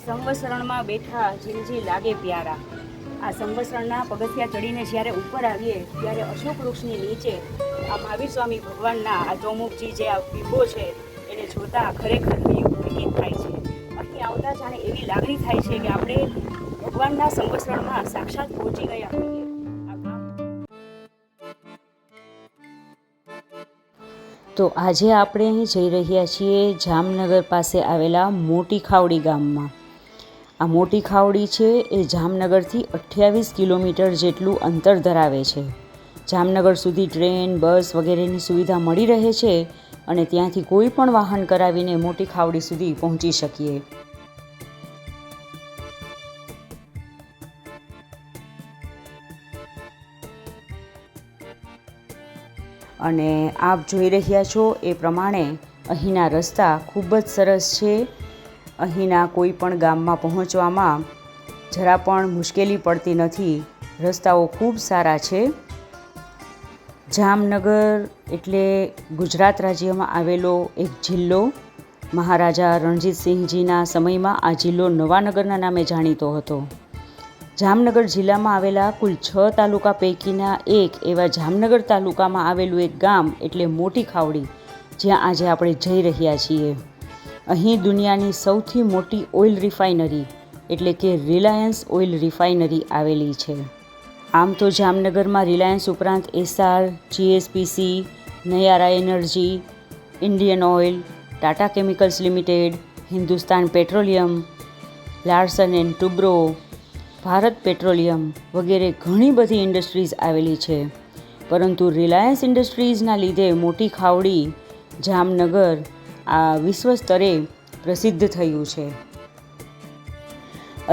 સંવસરણમાં બેઠા જીલજી લાગે પ્યારા. આ સંવસરણના પગથિયા ચડીને જ્યારે ઉપર આવીએ ત્યારે અશોક વૃક્ષની નીચે આ મહાવીર સ્વામી ભગવાનના આ ચોમુખજી જે આ બિંબો છે એને જોતા ખરેખર હૈયું પુલકિત થાય છે. અહીં આવતા જાણે એવી લાગણી થાય છે કે આપણે ભગવાનના સંવસરણમાં સાક્ષાત પહોંચી ગયા હોઈએ. તો આજે આપણે અહીં જઈ રહ્યા છીએ જામનગર પાસે આવેલા મોટી ખાવડી ગામમાં. આ મોટી ખાવડી છે એ જામનગરથી 28 કિલોમીટર જેટલું અંતર ધરાવે છે. જામનગર સુધી ટ્રેન, બસ વગેરેની સુવિધા મળી રહે છે અને ત્યાંથી કોઈ પણ વાહન કરાવીને મોટી ખાવડી સુધી પહોંચી શકીએ. અને આપ જોઈ રહ્યા છો એ પ્રમાણે અહીંના રસ્તા ખૂબ જ સરસ છે. અહીંના કોઈ પણ ગામમાં પહોંચવામાં જરા પણ મુશ્કેલી પડતી નથી. રસ્તાઓ ખૂબ સારા છે. જામનગર એટલે ગુજરાત રાજ્યમાં આવેલો એક જિલ્લો. મહારાજા રણજીતસિંહજીના સમયમાં આ જિલ્લો નવાનગરના નામે જાણીતો હતો. જામનગર જિલ્લામાં આવેલા કુલ 6 તાલુકા પૈકીના એક એવા જામનગર તાલુકામાં આવેલું એક ગામ એટલે મોટી ખાવડી, જ્યાં આજે આપણે જઈ રહ્યા છીએ. અહીં દુનિયાની સૌથી મોટી ઓઇલ રિફાઇનરી એટલે કે રિલાયન્સ ઓઇલ રિફાઇનરી આવેલી છે. આમ તો જામનગરમાં રિલાયન્સ ઉપરાંત Essar, GSPC, Nayara energy, Indian oil, Tata chemicals limited, Hindustan petroleum, Larsen and Toubro, Bharat petroleum વગેરે ઘણી બધી ઇન્ડસ્ટ્રીઝ આવેલી છે. પરંતુ રિલાયન્સ ઇન્ડસ્ટ્રીઝના લીધે મોટી ખાવડી જામનગર આ વિશ્વ સ્તરે પ્રસિદ્ધ થયું છે.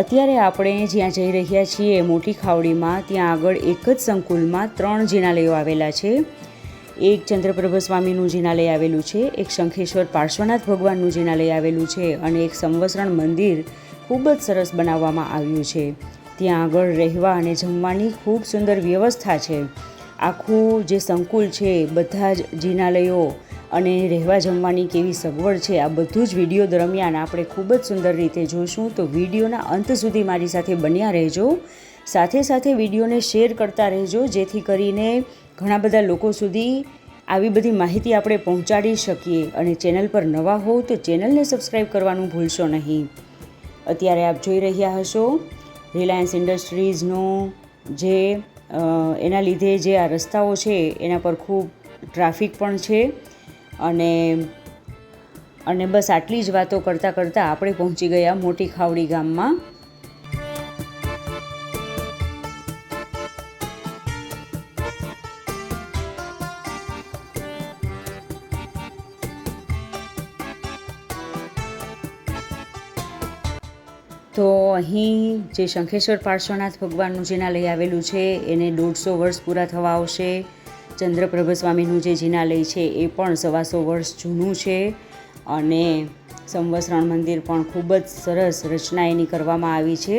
અત્યારે આપણે જ્યાં જઈ રહ્યા છીએ મોટી ખાવડીમાં, ત્યાં આગળ એક જ સંકુલમાં 3 જિનાલયો આવેલા છે. એક ચંદ્રપ્રભ સ્વામીનું જિનાલય આવેલું છે, એક શંખેશ્વર પાર્શ્વનાથ ભગવાનનું જિનાલય આવેલું છે અને એક સંવસરણ મંદિર ખૂબ જ સરસ બનાવવામાં આવ્યું છે. ત્યાં આગળ રહેવા અને જમવાની ખૂબ સુંદર વ્યવસ્થા છે. આખું જે સંકુલ છે, બધા જ જિનાલયો અને રહેવા જમવાની કેવી સગવડ છે, આ બધું જ વિડીયો દરમિયાન આપણે ખૂબ જ સુંદર રીતે જોઈશું. તો વિડીયોના અંત સુધી મારી સાથે બન્યા રહેજો. સાથે સાથે વિડીયોને શેર કરતા રહેજો, જેથી કરીને ઘણા બધા લોકો સુધી આવી બધી માહિતી આપણે પહોંચાડી શકીએ. અને ચેનલ પર નવા હોવ તો ચેનલને સબસ્ક્રાઈબ કરવાનું ભૂલશો નહીં. અત્યારે આપ જોઈ રહ્યા હશો રિલાયન્સ ઇન્ડસ્ટ્રીઝનો જે એના લીધે જે આ રસ્તાઓ છે એના પર ખૂબ ટ્રાફિક પણ છે. અને બસ આટલી જ વાતો કરતાં કરતાં આપણે પહોંચી ગયા મોટી ખાવડી ગામમાં. તો અહીં જે શંખેશ્વર પાર્શ્વનાથ ભગવાનનું જિનાલય આવેલું છે એને 150 વર્ષ પૂરા થવા આવશે. ચંદ્રપ્રભ સ્વામીનું જે જિનાલય છે એ પણ 125 વર્ષ જૂનું છે. અને સંવસરણ મંદિર પણ ખૂબ જ સરસ રચના એની કરવામાં આવી છે.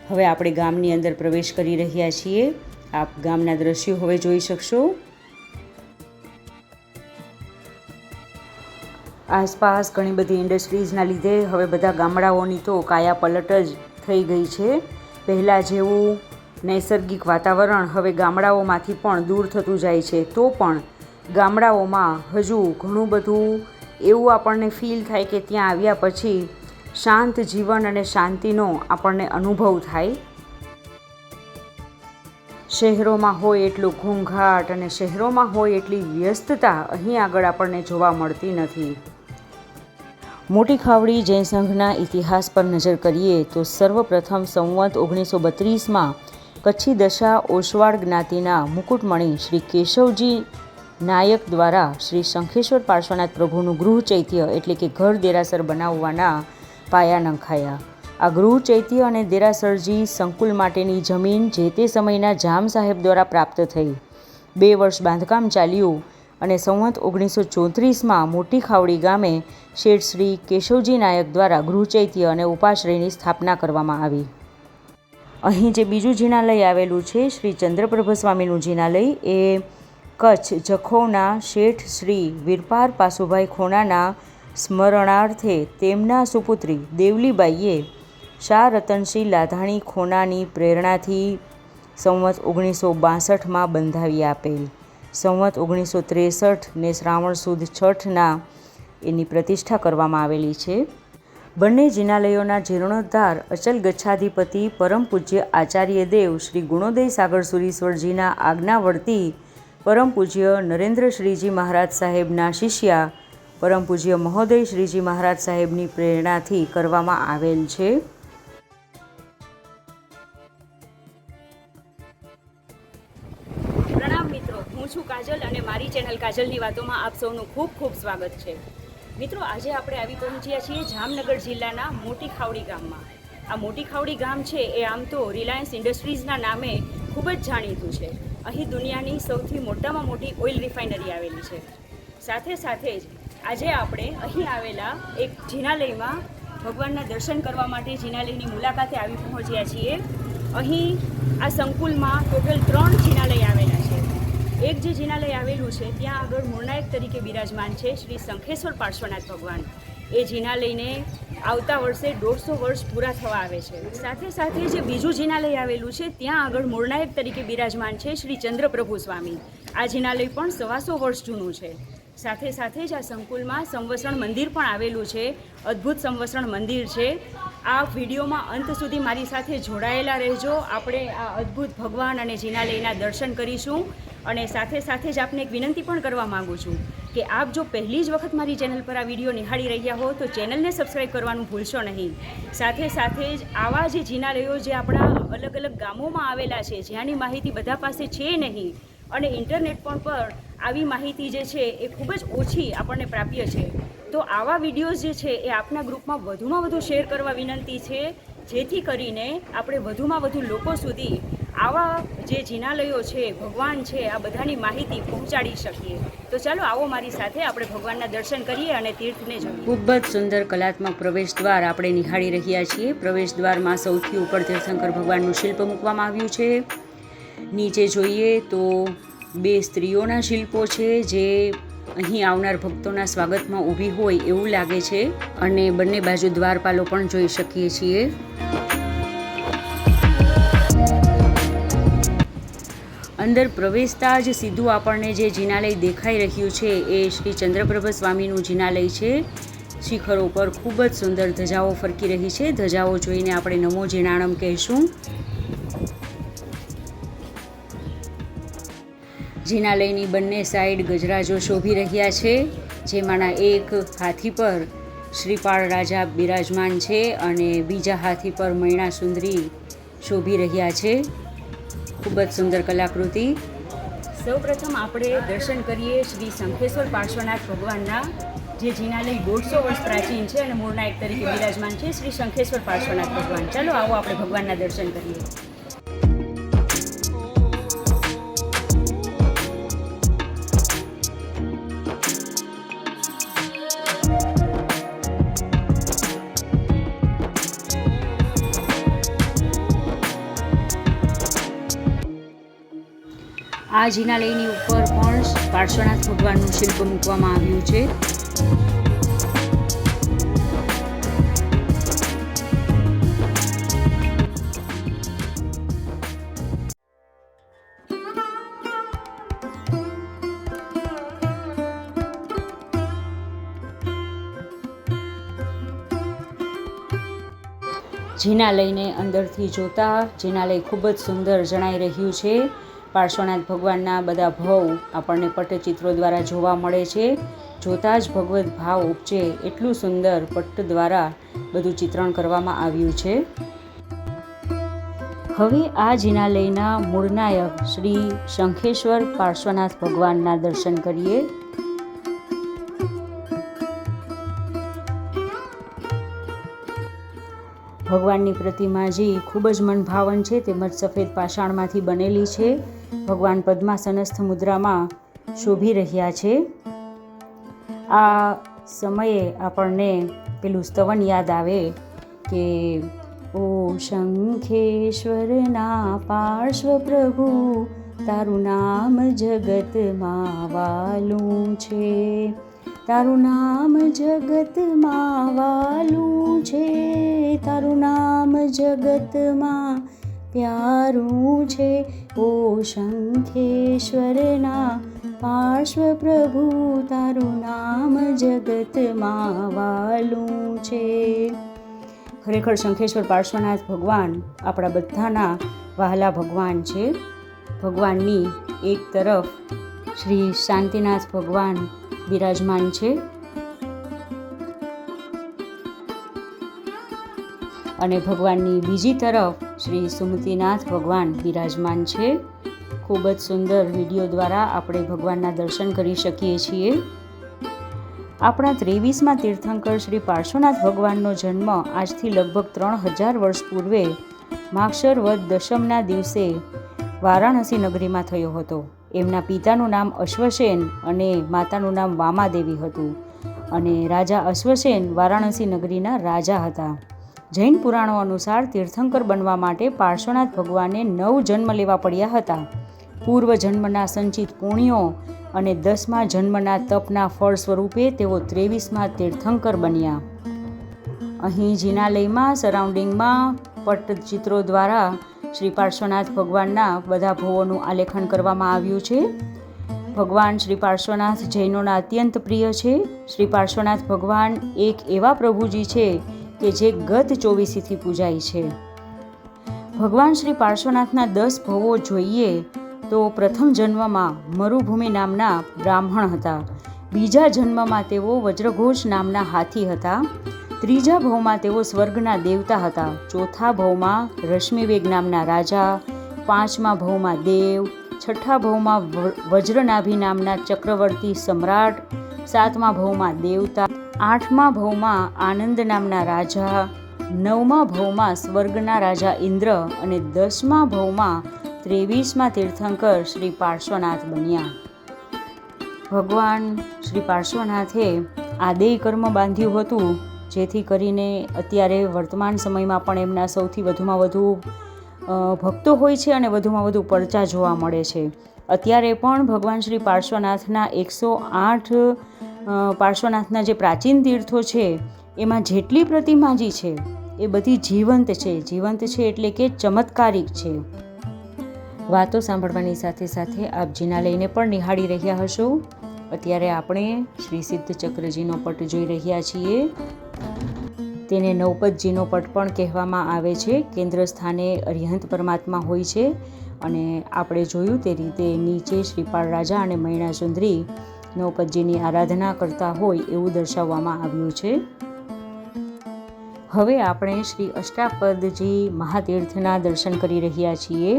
હવે આપણે ગામની અંદર પ્રવેશ કરી રહ્યા છીએ. આપ ગામના દ્રશ્યો હવે જોઈ શકશો. આસપાસ ઘણી બધી ઇન્ડસ્ટ્રીઝના લીધે હવે બધા ગામડાઓની તો કાયા પલટ જ થઈ ગઈ છે. પહેલાં જેવું નૈસર્ગિક વાતાવરણ હવે ગામડાઓમાંથી પણ દૂર થતું જાય છે. તો પણ ગામડાઓમાં હજુ ઘણું બધું એવું આપણને ફીલ થાય કે ત્યાં આવ્યા પછી શાંત જીવન અને શાંતિનો આપણને અનુભવ થાય. શહેરોમાં હોય એટલું ઘોંઘાટ અને શહેરોમાં હોય એટલી વ્યસ્તતા અહીં આગળ આપણને જોવા મળતી નથી. મોટી ખાવડી જૈન સંઘના ઇતિહાસ પર નજર કરીએ તો સર્વપ્રથમ સંવત 1932માં કચ્છી દશા ઓસવાળ જ્ઞાતિના મુકુટમણી શ્રી કેશવજી નાયક દ્વારા શ્રી શંખેશ્વર પાર્શ્વનાથ પ્રભુનું ગૃહ ચૈત્ય એટલે કે ઘર દેરાસર બનાવવાના પાયા નંખાયા. આ ગૃહ ચૈત્ય અને દેરાસરજી સંકુલ માટેની જમીન જે તે સમયના જામ સાહેબ દ્વારા પ્રાપ્ત થઈ. 2 વર્ષ બાંધકામ ચાલ્યું અને સંવત 1934માં મોટી ખાવડી ગામે શેઠ શ્રી કેશવજી નાયક દ્વારા ગૃહ ચૈત્ય અને ઉપાશ્રયની સ્થાપના કરવામાં આવી. અહીં જે બીજું જિનાલય આવેલું છે શ્રી ચંદ્રપ્રભ સ્વામીનું જિનાલય, એ કચ્છ જખૌના શેઠ શ્રી વીરપાર પાસુભાઈ ખોનાના સ્મરણાર્થે તેમના સુપુત્રી દેવલીબાઈએ શાહ રતનસિંહ લાધાણી ખોનાની પ્રેરણાથી સંવત 1962માં બંધાવી આપેલ. સંવત 1963 ને શ્રાવણ સુદ છઠના એની પ્રતિષ્ઠા કરવામાં આવેલી છે. બંને જિનાલયોના જીર્ણોદ્ધાર અચલ ગચ્છાધિપતિ પરમ પૂજ્ય આચાર્ય દેવ શ્રી ગુણોદય સાગર સુરીશ્વરજીના આજ્ઞાવર્તી પરમ પૂજ્ય નરેન્દ્ર શ્રીજી મહારાજ સાહેબના શિષ્યા પરમ પૂજ્ય મહોદય શ્રીજી મહારાજ સાહેબની પ્રેરણાથી કરવામાં આવેલ છે. પ્રણામ મિત્રો, હું છું કાજલ અને મારી ચેનલ કાજલની વાતોમાં આપ સૌનું ખૂબ ખૂબ સ્વાગત છે. મિત્રો, આજે આપણે આવી પહોંચ્યા છીએ જામનગર જિલ્લાના મોટી ખાવડી ગામમાં. આ મોટી ખાવડી ગામ છે એ આમ તો રિલાયન્સ ઇન્ડસ્ટ્રીઝના નામે ખૂબ જ જાણીતું છે. અહીં દુનિયાની સૌથી મોટામાં મોટી ઓઇલ રિફાઇનરી આવેલી છે. સાથે સાથે જ આજે આપણે અહીં આવેલા એક જિનાલયમાં ભગવાનના દર્શન કરવા માટે જિનાલયની મુલાકાતે આવી પહોંચ્યા છીએ. અહીં આ સંકુલમાં ટોટલ 3 જિનાલય આવેલા છે. એક જે જિનાલય આવેલું છે ત્યાં આગળ મૂળનાયક તરીકે બિરાજમાન છે શ્રી શંખેશ્વર પાર્શ્વનાથ ભગવાન. એ જિનાલયને આવતા વર્ષે 150 વર્ષ પૂરા થવા આવે છે. સાથે સાથે જે બીજું જિનાલય આવેલું છે ત્યાં આગળ મૂળનાયક તરીકે બિરાજમાન છે શ્રી ચંદ્રપ્રભુ સ્વામી. આ જિનાલય પણ 125 વર્ષ જૂનું છે. સાથે સાથે જ આ સંકુલમાં સંવસણ મંદિર પણ આવેલું છે. અદ્ભુત સંવસણ મંદિર છે. આ વિડીયોમાં અંત સુધી મારી સાથે જોડાયેલા રહેજો. આપણે આ અદ્ભુત ભગવાન અને જિનાલયના દર્શન કરીશું. અને સાથે સાથે જ આપને એક વિનંતી પણ કરવા માગું છું કે આપ જો પહેલી જ વખત મારી ચેનલ પર આ વિડીયો નિહાળી રહ્યા હો તો ચેનલને સબસ્ક્રાઈબ કરવાનું ભૂલશો નહીં. સાથે સાથે જ આવા જે જિનાલયો જે આપણા અલગ અલગ ગામોમાં આવેલા છે, જ્યાંની માહિતી બધા પાસે છે નહીં અને ઇન્ટરનેટ પર આવી માહિતી જે છે એ ખૂબ જ ઓછી આપણને પ્રાપ્ય છે, તો આવા વિડીયોઝ જે છે એ આપના ગ્રુપમાં વધુમાં વધુ શેર કરવા વિનંતી છે, જેથી કરીને આપણે વધુમાં વધુ લોકો સુધી આવા જે જિનાલયો છે, ભગવાન છે, આ બધાની માહિતી પહોંચાડી શકીએ. તો ચાલો આવો મારી સાથે આપણે ભગવાનના દર્શન કરીએ અને તીર્થને જોઈએ. ખૂબ જ સુંદર કલાત્મક પ્રવેશ દ્વાર આપણે નિહાળી રહ્યા છીએ. પ્રવેશ દ્વારમાં સૌથી ઉપર તીર્થંકર ભગવાનનું શિલ્પ મૂકવામાં આવ્યું છે. નીચે જોઈએ તો 2 સ્ત્રીઓના શિલ્પો છે જે અહીં આવનાર ભક્તોના સ્વાગતમાં ઊભી હોય એવું લાગે છે અને બંને બાજુ દ્વારપાલો પણ જોઈ શકીએ છીએ. અંદર પ્રવેશતા જ સીધું આપણને જે જિનાલય દેખાઈ રહ્યું છે એ શ્રી ચંદ્રપ્રભ સ્વામીનું જિનાલય છે. શિખરો પર ખૂબ જ સુંદર ધજાઓ ફરકી રહી છે. ધજાઓ જોઈને આપણે નમો જીણાણમ કહીશું. જિનાલયની બંને સાઈડ ગજરાજો શોભી રહ્યા છે, જેમાંના એક હાથી પર શ્રીપાળ રાજા બિરાજમાન છે અને બીજા હાથી પર મૈણા સુંદરી શોભી રહ્યા છે. ખૂબ જ સુંદર કલાકૃતિ. સૌપ્રથમ આપણે દર્શન કરીએ શ્રી શંખેશ્વર પાર્શ્વનાથ ભગવાનના, જે જિનાલય 150 વર્ષ પ્રાચીન છે અને મૂળનાયક તરીકે બિરાજમાન છે શ્રી શંખેશ્વર પાર્શ્વનાથ ભગવાન. ચાલો આવો આપણે ભગવાનના દર્શન કરીએ. આ જિનાલયની ઉપર પણ પાર્શ્વનાથ ભગવાનનું શિલ્પ મૂકવામાં આવ્યું છે. જિનાલયને અંદરથી જોતા જિનાલય ખૂબ જ સુંદર જણાઈ રહ્યું છે. પાર્શ્વનાથ ભગવાનના બધા ભાવ આપણને પટ્ટચિત્રો દ્વારા જોવા મળે છે. જોતાં જ ભગવદ્ ભાવ ઉપજે એટલું સુંદર પટ્ટ દ્વારા બધું ચિત્રણ કરવામાં આવ્યું છે. હવે આ જિનાલયના મૂળનાયક શ્રી શંખેશ્વર પાર્શ્વનાથ ભગવાનના દર્શન કરીએ. ભગવાનની પ્રતિમાજી ખૂબ જ મનભાવન છે, તેમજ સફેદ પાષાણમાંથી બનેલી છે. ભગવાન પદ્માસનસ્થ મુદ્રામાં શોભી રહ્યા છે. આ સમયે આપણને પેલું સ્તવન યાદ આવે કે ઓ શંખેશ્વરના પાર્શ્વ પ્રભુ, તારું નામ જગતમાં વાલું છે, તારું નામ જગતમાં વાલું છે, તારું નામ જગતમાં પ્યારું છે. ઓ શંખેશ્વરના પાર્શ્વ પ્રભુ, તારું નામ જગતમાં વાલું છે. ખરેખર શંખેશ્વર પાર્શ્વનાથ ભગવાન આપણા બધાના વહાલા ભગવાન છે. ભગવાનની એક તરફ શ્રી શાંતિનાથ ભગવાન બિરાજમાન છે અને ભગવાનની બીજી તરફ શ્રી સુમતિનાથ ભગવાન બિરાજમાન છે. ખૂબ જ સુંદર વિડીયો દ્વારા આપણે ભગવાનના દર્શન કરી શકીએ છીએ. આપણા 23મા તીર્થંકર શ્રી પાર્શ્વનાથ ભગવાનનો જન્મ આજથી લગભગ 3000 વર્ષ પૂર્વે માગશર વદ દશમના દિવસે વારાણસી નગરીમાં થયો હતો. એમના પિતાનું નામ અશ્વસેન અને માતાનું નામ વામાદેવી હતું અને રાજા અશ્વસેન વારાણસી નગરીના રાજા હતા. જૈન પુરાણો અનુસાર તીર્થંકર બનવા માટે પાર્શ્વનાથ ભગવાને 9 જન્મ લેવા પડ્યા હતા. પૂર્વ જન્મના સંચિત પુણ્યો અને 10મા જન્મના તપના ફળ સ્વરૂપે તેઓ 23મા તીર્થંકર બન્યા. અહીં જિનાલયમાં સરાઉન્ડિંગમાં પટ્ટચિત્રો દ્વારા શ્રી પાર્શ્વનાથ ભગવાનના બધા ભવોનું આલેખન કરવામાં આવ્યું છે. ભગવાન શ્રી પાર્શ્વનાથ જૈનોના અત્યંત પ્રિય છે. શ્રી પાર્શ્વનાથ ભગવાન એક એવા પ્રભુજી છે કે જે ગત 24થી પૂજાય છે. ભગવાન શ્રી પાર્શ્વનાથના 10 ભવો જોઈએ તો પ્રથમ જન્મમાં મરુભૂમિ નામના બ્રાહ્મણ હતા. બીજા જન્મમાં તેઓ વજ્રઘોષ નામના હાથી હતા. ત્રીજા ભવમાં તેઓ સ્વર્ગના દેવતા હતા. ચોથા ભવમાં રશ્મિવેગ નામના રાજા. 5મા ભવમાં દેવ. 6ઠ્ઠા ભવમાં વજ્રનાભી નામના ચક્રવર્તી સમ્રાટ. 7મા ભવમાં દેવતા. 8મા ભવમાં આનંદ નામના રાજા. 9મા ભવમાં સ્વર્ગના રાજા ઇન્દ્ર અને 10મા ભવમાં 23મા તીર્થંકર શ્રી પાર્શ્વનાથ બન્યા. ભગવાન શ્રી પાર્શ્વનાથે આદેય કર્મ બાંધ્યું હતું, જેથી કરીને અત્યારે વર્તમાન સમયમાં પણ એમના સૌથી વધુમાં વધુ ભક્તો હોય છે અને વધુમાં વધુ પરચા જોવા મળે છે. અત્યારે પણ ભગવાન શ્રી પાર્શ્વનાથના 108 પાર્શ્વનાથના જે પ્રાચીન તીર્થો છે એમાં જેટલી પ્રતિમાજી છે એ બધી જીવંત છે. જીવંત છે એટલે કે ચમત્કારિક છે. વાતો સાંભળવાની સાથે સાથે આપ જિનાલયને પણ નિહાળી રહ્યા હશો. અત્યારે આપણે શ્રી સિદ્ધ ચક્રજીનો પટ જોઈ રહ્યા છીએ. તેને નવપતજીનો પટ પણ કહેવામાં આવે છે. કેન્દ્ર સ્થાને અરિહંત પરમાત્મા હોય છે અને આપણે જોયું તે રીતે નીચે શ્રીપાળ રાજા અને મૈણા સુંદરી નવપતજીની આરાધના કરતા હોય એવું દર્શાવવામાં આવ્યું છે. હવે આપણે શ્રી અષ્ટાપદજી મહાતીર્થના દર્શન કરી રહ્યા છીએ.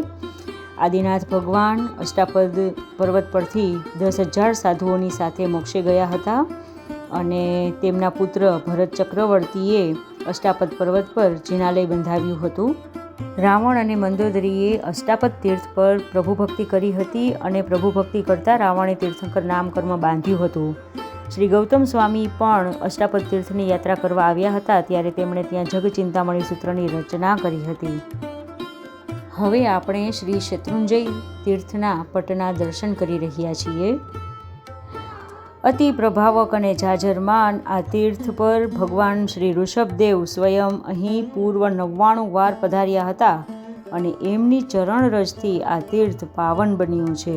આદિનાથ ભગવાન અષ્ટાપદ પર્વત પરથી 10,000 સાધુઓની સાથે મોક્ષે ગયા હતા અને તેમના પુત્ર ભરત ચક્રવર્તીએ અષ્ટાપદ પર્વત પર જિનાલય બંધાવ્યું હતું. રાવણ અને મંદોદરીએ અષ્ટાપદ તીર્થ પર પ્રભુભક્તિ કરી હતી અને પ્રભુભક્તિ કરતાં રાવણે તીર્થંકર નામકર્મ બાંધ્યું હતું. શ્રી ગૌતમ સ્વામી પણ અષ્ટાપદ તીર્થની યાત્રા કરવા આવ્યા હતા, ત્યારે તેમણે ત્યાં જગચિંતામણી સૂત્રની રચના કરી હતી. હવે આપણે શ્રી શત્રુંજય તીર્થના પટના દર્શન કરી રહ્યા છીએ. અતિ પ્રભાવક અને જાજરમાન આ તીર્થ પર ભગવાન શ્રી ઋષભદેવ સ્વયં અહીં પૂર્વ 99 વાર પધાર્યા હતા અને એમની ચરણરજથી આ તીર્થ પાવન બન્યું છે.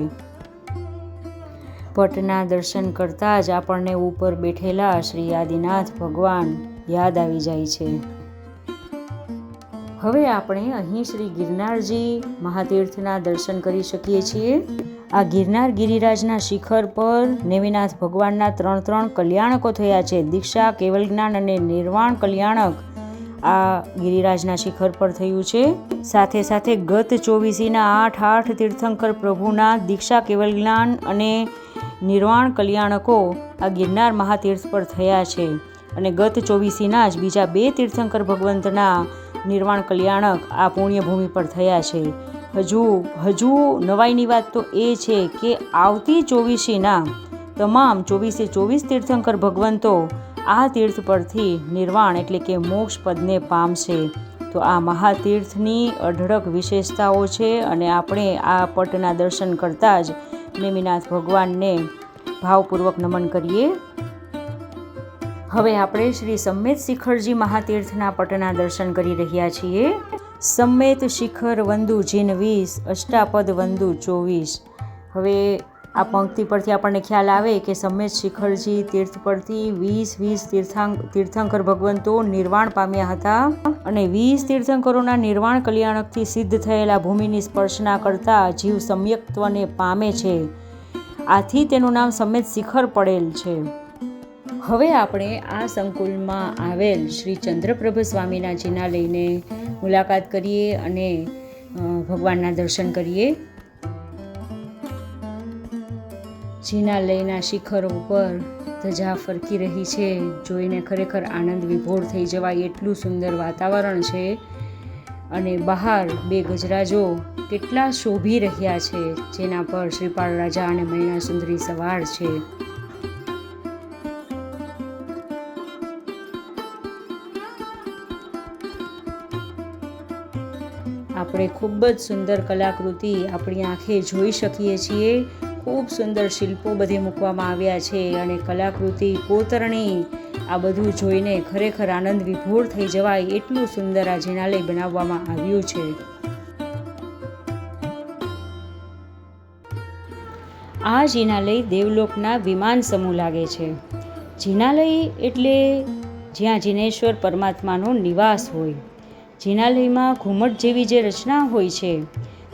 પટના દર્શન કરતાં જ આપણને ઉપર બેઠેલા શ્રી આદિનાથ ભગવાન યાદ આવી જાય છે. હવે આપણે અહીં શ્રી ગિરનારજી મહાતીર્થના દર્શન કરી શકીએ છીએ. આ ગિરનાર ગિરિરાજના શિખર પર નેમિનાથ ભગવાનના 3 કલ્યાણકો થયા છે. દીક્ષા, કેવલ જ્ઞાન અને નિર્વાણ કલ્યાણક આ ગિરિરાજના શિખર પર થયું છે. સાથે સાથે ગત 24ના 8 તીર્થંકર પ્રભુના દીક્ષા, કેવલ જ્ઞાન અને નિર્વાણ કલ્યાણકો આ ગિરનાર મહાતીર્થ પર થયા છે અને ગત 24ના જ બીજા 2 તીર્થંકર ભગવંતના નિર્વાણ કલ્યાણક આ પુણ્યભૂમિ પર થયા છે. હજુ નવાઈની વાત તો એ છે કે આવતી 24ના તમામ 24 તીર્થંકર ભગવંતો આ તીર્થ પરથી નિર્વાણ એટલે કે મોક્ષ પદને પામશે. તો આ મહાતીર્થની અઢળક વિશેષતાઓ છે અને આપણે આ પટના દર્શન કરતાં જ નેમિનાથ ભગવાનને ભાવપૂર્વક નમન કરીએ. હવે આપણે શ્રી સમ્મેત શિખરજી મહાતીર્થના પટના દર્શન કરી રહ્યા છીએ. સમ્મેત શિખર વંદુ જીન 20 અષ્ટાપદ વંદુ 24. હવે આ પંક્તિ પરથી આપણને ખ્યાલ આવે કે સમ્મેત શિખરજી તીર્થ પરથી 20 તીર્થંકર ભગવંતો નિર્વાણ પામ્યા હતા અને 20 તીર્થંકરોના નિર્વાણ કલ્યાણકથી સિદ્ધ થયેલા ભૂમિની સ્પર્શના કરતા જીવ સમ્યક્ત્વને પામે છે. આથી તેનું નામ સમ્મેત શિખર પડેલ છે. હવે આપણે આ સંકુલમાં આવેલ શ્રી ચંદ્રપ્રભ સ્વામીના જિનાલયને મુલાકાત કરીએ અને ભગવાનના દર્શન કરીએ. જિનાલયના શિખર ઉપર ધજા ફરકી રહી છે. જોઈને ખરેખર આનંદ વિભોર થઈ જવાય એટલું સુંદર વાતાવરણ છે. અને બહાર 2 ગજરાજો કેટલા શોભી રહ્યા છે, જેના પર શ્રીપાળ રાજા અને મૈણા સુંદરી સવાર છે. આપણે ખૂબ જ સુંદર કલાકૃતિ આપણી આંખે જોઈ શકીએ છીએ. ખૂબ સુંદર શિલ્પો બધે મૂકવામાં આવ્યા છે અને કલાકૃતિ, કોતરણી, આ બધું જોઈને ખરેખર આનંદ વિભોર થઈ જવાય એટલું સુંદર આ જિનાલય બનાવવામાં આવ્યું છે. આ જિનાલય દેવલોકના વિમાન સમૂહ લાગે છે. જિનાલય એટલે જ્યાં જિનેશ્વર પરમાત્માનો નિવાસ હોય. જિનાલયમાં ઘુમટ જેવી જે રચના હોય છે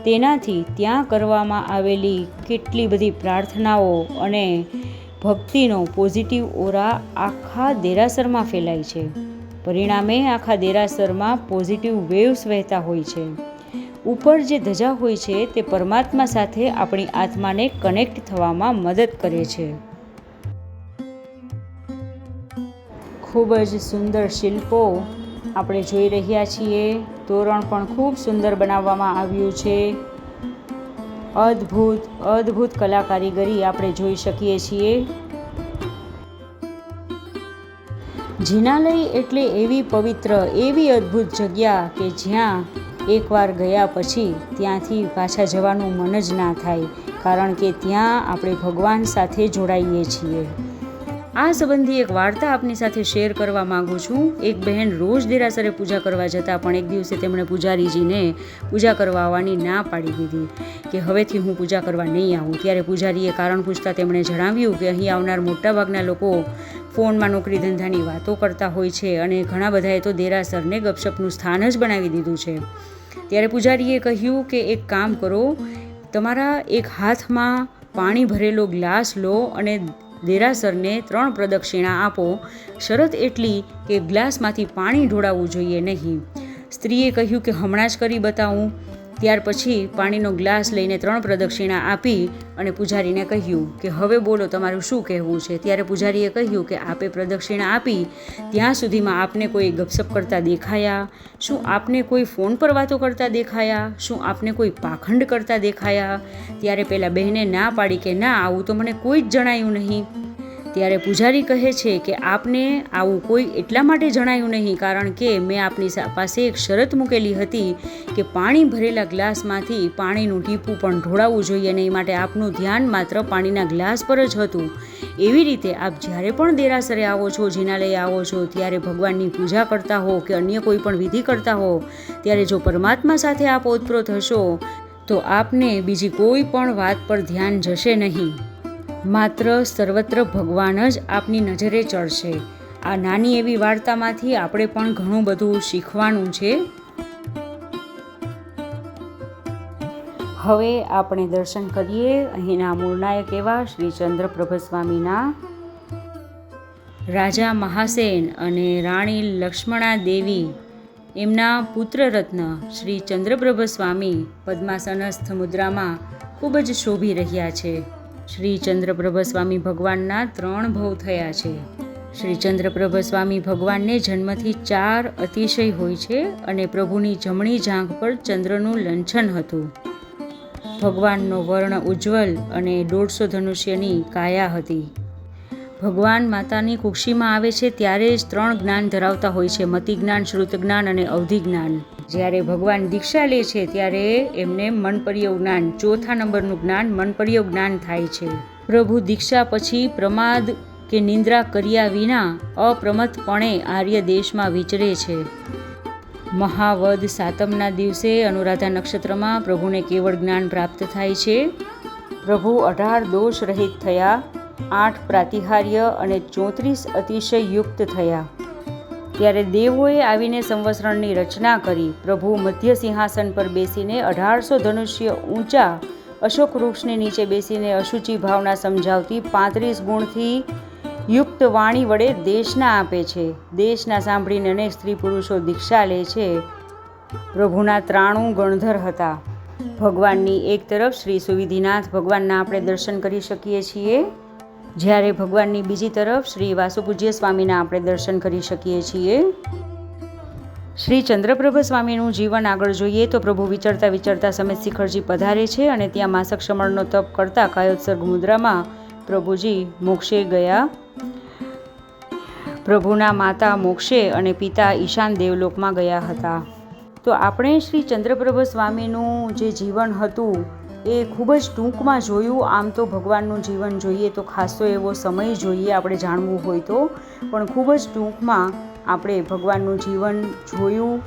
તેનાથી ત્યાં કરવામાં આવેલી કેટલી બધી પ્રાર્થનાઓ અને ભક્તિનો પોઝિટિવ ઓરા આખા દેરાસરમાં ફેલાય છે. પરિણામે આખા દેરાસરમાં પોઝિટિવ વેવ્સ વહેતા હોય છે. ઉપર જે ધજા હોય છે તે પરમાત્મા સાથે આપણી આત્માને કનેક્ટ થવામાં મદદ કરે છે. ખૂબ જ સુંદર શિલ્પો આપણે જોઈ રહ્યા છીએ. તોરણ પણ ખૂબ સુંદર બનાવવામાં આવ્યું છે. અદ્ભુત કલા કારીગરી આપણે જોઈ શકીએ છીએ. જિનાલય એટલે એવી પવિત્ર, એવી અદ્ભુત જગ્યા કે જ્યાં એકવાર ગયા પછી ત્યાંથી પાછા જવાનું મન જ ના થાય, કારણ કે ત્યાં આપણે ભગવાન સાથે જોડાઈએ છીએ. આ સંબંધી એક વાર્તા આપની સાથે શેર કરવા માંગુ છું. એક બહેન રોજ દેરાસરે પૂજા કરવા જતા, પણ એક દિવસે તેમણે પૂજારીજીને પૂજા કરવા આવવાની ના પાડી દીધી કે હવેથી હું પૂજા કરવા નહીં આવું. ત્યારે પૂજારીએ કારણ પૂછતા તેમણે જણાવ્યું કે અહીં આવનાર મોટાભાગના લોકો ફોનમાં નોકરી ધંધાની વાતો કરતા હોય છે અને ઘણા બધાએ તો દેરાસરને ગપશપનું સ્થાન જ બનાવી દીધું છે. ત્યારે પૂજારીએ કહ્યું કે એક કામ કરો, તમારા એક હાથમાં પાણી ભરેલો ગ્લાસ લો અને દેરાસરને 3 પ્રદક્ષિણા આપો. શરત એટલી કે ગ્લાસમાંથી પાણી ઢોળાવવું જોઈએ નહીં. સ્ત્રીએ કહ્યું કે હમણાં જ કરી બતાવું. ત્યાર પછી પાણીનો ગ્લાસ લઈને 3 પ્રદક્ષિણા આપી અને પૂજારીને કહ્યું કે હવે બોલો તમારું શું કહેવું છે. ત્યારે પૂજારીએ કહ્યું કે આપે પ્રદક્ષિણા આપી ત્યાં સુધીમાં આપને કોઈ ગપસપ કરતા દેખાયા? શું આપને કોઈ ફોન પર વાતો કરતા દેખાયા? શું આપને કોઈ પાખંડ કરતા દેખાયા? ત્યારે પેલા બહેને ના પાડી કે ના, આવું તો મને કોઈ જ જણાયું નહીં. ત્યારે પૂજારી કહે છે કે આપને આવું કોઈ એટલા માટે જણાયું નહીં કારણ કે મેં આપની પાસે એક શરત મૂકેલી હતી કે પાણી ભરેલા ગ્લાસમાંથી પાણીનું ટીપું પણ ઢોળાવવું જોઈએ નહીં, માટે આપનું ધ્યાન માત્ર પાણીના ગ્લાસ પર જ હતું. એવી રીતે આપ જ્યારે પણ દેરાસરે આવો છો, જિનાલય આવો છો, ત્યારે ભગવાનની પૂજા કરતા હો કે અન્ય કોઈ પણ વિધિ કરતા હો, ત્યારે જો પરમાત્મા સાથે આપ ઓતપ્રોત હશો તો આપને બીજી કોઈ પણ વાત પર ધ્યાન જશે નહીં. માત્ર સર્વત્ર ભગવાન જ આપની નજરે ચડશે. આ નાની એવી વાર્તામાંથી આપણે પણ ઘણું બધું શીખવાનું છે. હવે આપણે દર્શન કરીએ અહીંના મૂળનાયક એવા શ્રી ચંદ્રપ્રભ સ્વામીના. રાજા મહાસેન અને રાણી લક્ષ્મણા દેવી એમના પુત્રરત્ન શ્રી ચંદ્રપ્રભ સ્વામી પદ્માસનસ્થ મુદ્રામાં ખૂબ જ શોભી રહ્યા છે. શ્રી ચંદ્રપ્રભ સ્વામી ભગવાનના 3 ભવ થયા છે. શ્રી ચંદ્રપ્રભ સ્વામી ભગવાનને જન્મથી 4 અતિશય હોય છે અને પ્રભુની જમણી જાંઘ પર ચંદ્રનું લંછન હતું. ભગવાનનો વર્ણ ઉજ્જવલ અને 150 ધનુષ્યની કાયા હતી. ભગવાન માતાની કુક્ષીમાં આવે છે ત્યારે જ 3 જ્ઞાન ધરાવતા હોય છે: મતિ જ્ઞાન, શ્રુત જ્ઞાન અને અવધિ જ્ઞાન. જ્યારે ભગવાન દીક્ષા લે છે ત્યારે એમને મનપર્યવ જ્ઞાન, 4થા નંબરનું જ્ઞાન મનપર્યવ જ્ઞાન થાય છે. પ્રભુ દીક્ષા પછી પ્રમાદ કે નિંદ્રા કર્યા વિના અપ્રમત્તપણે આર્ય દેશમાં વિચરે છે. મહાવદ સાતમના દિવસે અનુરાધા નક્ષત્રમાં પ્રભુને કેવળ જ્ઞાન પ્રાપ્ત થાય છે. પ્રભુ 18 દોષ રહિત થયા, 8 પ્રાતિહાર્ય અને 34 અતિશય યુક્ત થયા. ત્યારે દેવોએ આવીને સંવત્સરણની રચના કરી. પ્રભુ મધ્ય સિંહાસન પર બેસીને 1800 ધનુષ્ય ઊંચા અશોક વૃક્ષની નીચે બેસીને અશુચિ ભાવના સમજાવતી 35 ગુણથી યુક્ત વાણી વડે દેશના આપે છે. દેશના સાંભળીને અનેક સ્ત્રી પુરુષો દીક્ષા લે છે. પ્રભુના 93 ગણધર હતા. ભગવાનની એક તરફ શ્રી સુવિધિનાથ ભગવાનના આપણે દર્શન કરી શકીએ છીએ, જ્યારે ભગવાનની બીજી તરફ શ્રી વાસુપૂજ્ય સ્વામીના આપણે દર્શન કરી શકીએ છીએ. શ્રી ચંદ્રપ્રભ સ્વામીનું જીવન આગળ જોઈએ તો પ્રભુ વિચરતા વિચરતા સમેત શિખરજી પધારે છે અને ત્યાં માસક શમળનો તપ કરતા કાયોત્સર્ગ મુદ્રામાં પ્રભુજી મોક્ષે ગયા. પ્રભુના માતા મોક્ષે અને પિતા ઈશાન દેવલોકમાં ગયા હતા. તો આપણે શ્રી ચંદ્રપ્રભ સ્વામીનું જે જીવન હતું એ ખૂબ જ ટૂંકમાં જોયું. આમ તો ભગવાનનું જીવન જોઈએ તો ખાસો એવો સમય જોઈએ આપણે જાણવું હોય તો, પણ ખૂબ જ ટૂંકમાં આપણે ભગવાનનું જીવન જોયું,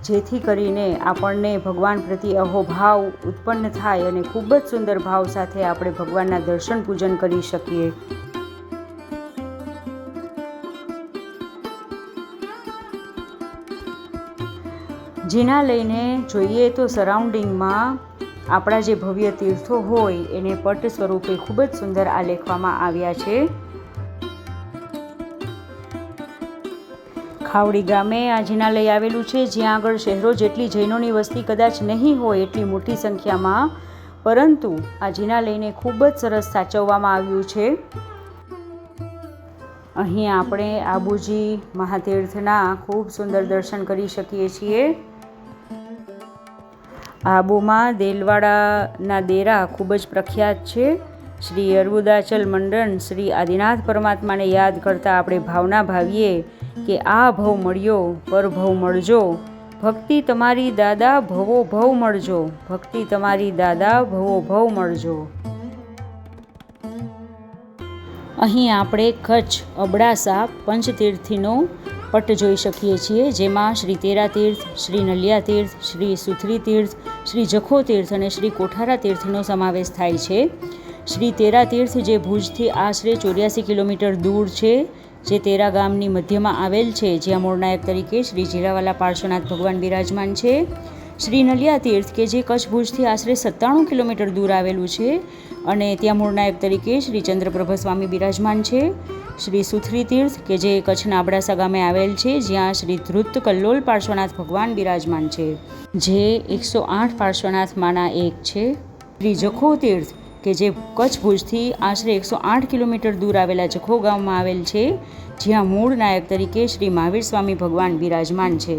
જેથી કરીને આપણને ભગવાન પ્રત્યે અહોભાવ ઉત્પન્ન થાય અને ખૂબ જ સુંદર ભાવ સાથે આપણે ભગવાનના દર્શન પૂજન કરી શકીએ. જેના લઈને જોઈએ તો સરાઉન્ડિંગમાં આપણા જે ભવ્ય તીર્થો હોય એને પટ સ્વરૂપે ખૂબ જ સુંદર આલેખવામાં આવ્યા છે. ખાવડી ગામે આ જિનાલય આવેલું છે, જ્યાં આગળ શહેરો જેટલી જૈનોની વસ્તી કદાચ નહીં હોય એટલી મોટી સંખ્યામાં, પરંતુ આ જિનાલયને ખૂબ જ સરસ સાચવવામાં આવ્યું છે. અહીં આપણે આબુજી મહાતીર્થના ખૂબ સુંદર દર્શન કરી શકીએ છીએ. આબુમાં દેલવાડાના દેરા ખૂબ જ પ્રખ્યાત છે. શ્રી અર્બુદાચલ મંડન શ્રી આદિનાથ પરમાત્માને યાદ કરતાં આપણે ભાવના ભાવીએ કે આ ભવ મળ્યો પરભવ મળજો, ભક્તિ તમારી દાદા ભવો ભવ મળજો, ભક્તિ તમારી દાદા ભવો ભવ મળજો. અહીં આપણે કચ્છ અબડાસા પંચતીર્થીનો પટ જોઈ શકીએ છીએ, જેમાં શ્રી તેરા તીર્થ, શ્રી નલિયા તીર્થ, શ્રી સુથરી તીર્થ, શ્રી જખો તીર્થ અને શ્રી કોઠારા તીર્થનો સમાવેશ થાય છે. શ્રી તેરા તીર્થ જે ભુજથી આશરે 84 કિલોમીટર દૂર છે, જે તેરા ગામની મધ્યમાં આવેલ છે, જ્યાં મૂળનાયક તરીકે શ્રી જીરાવાલા પાર્શ્વનાથ ભગવાન બિરાજમાન છે. શ્રી નલિયા તીર્થ કે જે કચ્છ ભુજથી આશરે 97 કિલોમીટર દૂર આવેલું છે અને ત્યાં મૂળનાયક તરીકે શ્રી ચંદ્રપ્રભ સ્વામી બિરાજમાન છે. શ્રી સુથરી તીર્થ કે જે કચ્છના અબડાસા ગામે આવેલ છે, જ્યાં શ્રી ધ્રુત કલ્લોલ પાર્શ્વનાથ ભગવાન બિરાજમાન છે, જે 108 પાર્શ્વનાથમાંના એક છે. શ્રી જખો તીર્થ કે જે કચ્છ ભુજથી આશરે 108 કિલોમીટર દૂર આવેલા જખો ગામમાં આવેલ છે, જ્યાં મૂળ નાયક તરીકે શ્રી મહાવીર સ્વામી ભગવાન બિરાજમાન છે.